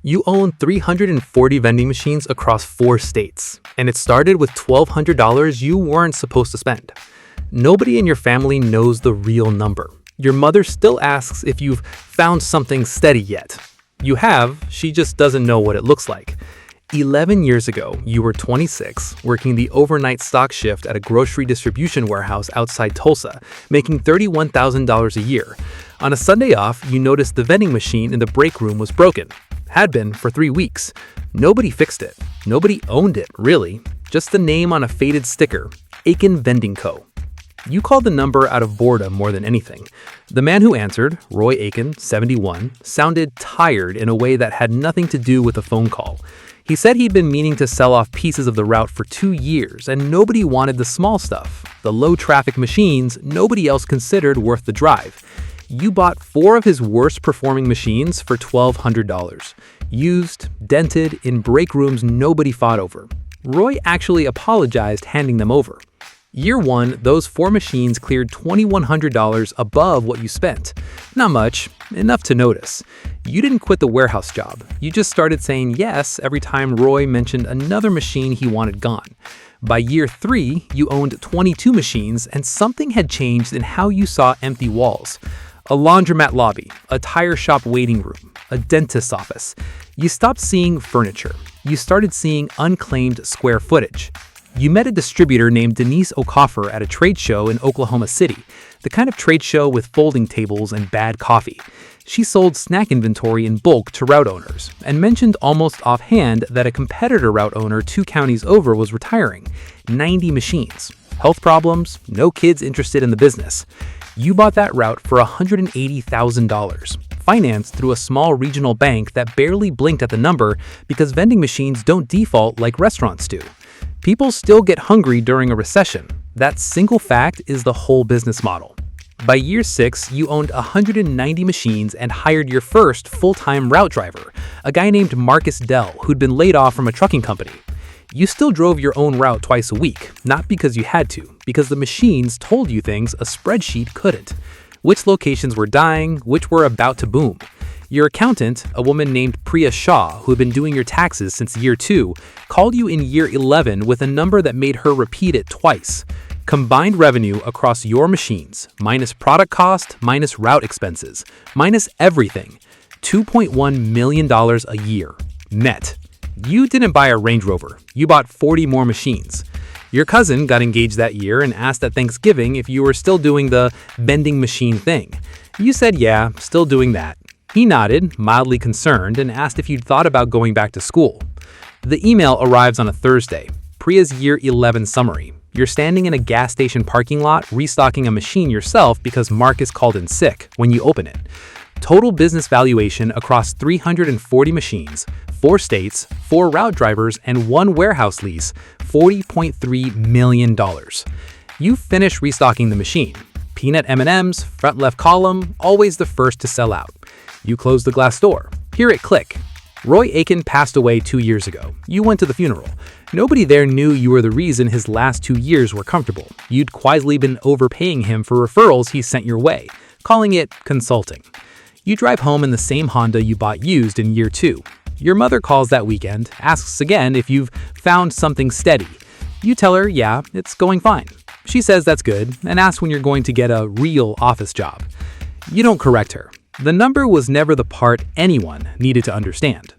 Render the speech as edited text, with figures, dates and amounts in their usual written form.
You own 340 vending machines across 4 states, and it started with $1,200 you weren't supposed to spend. Nobody in your family knows the real number. Your mother still asks if you've found something steady yet. You have, she just doesn't know what it looks like. 11 years ago, you were 26, working the overnight stock shift at a grocery distribution warehouse outside Tulsa, making $31,000 a year. On a Sunday off, you noticed the vending machine in the break room was broken. Had been for 3 weeks. Nobody fixed it. Nobody owned it, really. Just the name on a faded sticker, Aiken Vending Co. You called the number out of boredom more than anything. The man who answered, Roy Aiken, 71, sounded tired in a way that had nothing to do with a phone call. He said he'd been meaning to sell off pieces of the route for 2 years, and nobody wanted the small stuff, the low-traffic machines nobody else considered worth the drive. You bought 4 of his worst-performing machines for $1,200. Used, dented, in break rooms nobody fought over. Roy actually apologized handing them over. Year 1, those 4 machines cleared $2,100 above what you spent. Not much, enough to notice. You didn't quit the warehouse job. You just started saying yes every time Roy mentioned another machine he wanted gone. By year 3, you owned 22 machines, and something had changed in how you saw empty walls. A laundromat lobby, a tire shop waiting room, a dentist's office. You stopped seeing furniture. You started seeing unclaimed square footage. You met a distributor named Denise O'Coffer at a trade show in Oklahoma City, the kind of trade show with folding tables and bad coffee. She sold snack inventory in bulk to route owners, and mentioned almost offhand that a competitor route owner 2 counties over was retiring. 90 machines. Health problems, no kids interested in the business. You bought that route for $180,000, financed through a small regional bank that barely blinked at the number because vending machines don't default like restaurants do. People still get hungry during a recession. That single fact is the whole business model. By year 6, you owned 190 machines and hired your first full-time route driver, a guy named Marcus Dell, who'd been laid off from a trucking company. You still drove your own route twice a week, not because you had to, because the machines told you things a spreadsheet couldn't. Which locations were dying, which were about to boom. Your accountant, a woman named Priya Shah, who had been doing your taxes since year 2, called you in year 11 with a number that made her repeat it twice. Combined revenue across your machines, minus product cost, minus route expenses, minus everything, $2.1 million a year, net. You didn't buy a Range Rover, you bought 40 more machines. Your cousin got engaged that year and asked at Thanksgiving if you were still doing the vending machine thing. You said yeah, still doing that. He nodded, mildly concerned, and asked if you'd thought about going back to school. The email arrives on a Thursday, Priya's year 11 summary. You're standing in a gas station parking lot restocking a machine yourself because Marcus called in sick when you open it. Total business valuation across 340 machines, 4 states, 4 route drivers, and 1 warehouse lease, $40.3 million. You finish restocking the machine. Peanut M&Ms, front left column, always the first to sell out. You close the glass door. Hear it click. Roy Aiken passed away 2 years ago. You went to the funeral. Nobody there knew you were the reason his last 2 years were comfortable. You'd quietly been overpaying him for referrals he sent your way, calling it consulting. You drive home in the same Honda you bought used in year 2. Your mother calls that weekend, asks again if you've found something steady. You tell her, yeah, it's going fine. She says that's good and asks when you're going to get a real office job. You don't correct her. The number was never the part anyone needed to understand.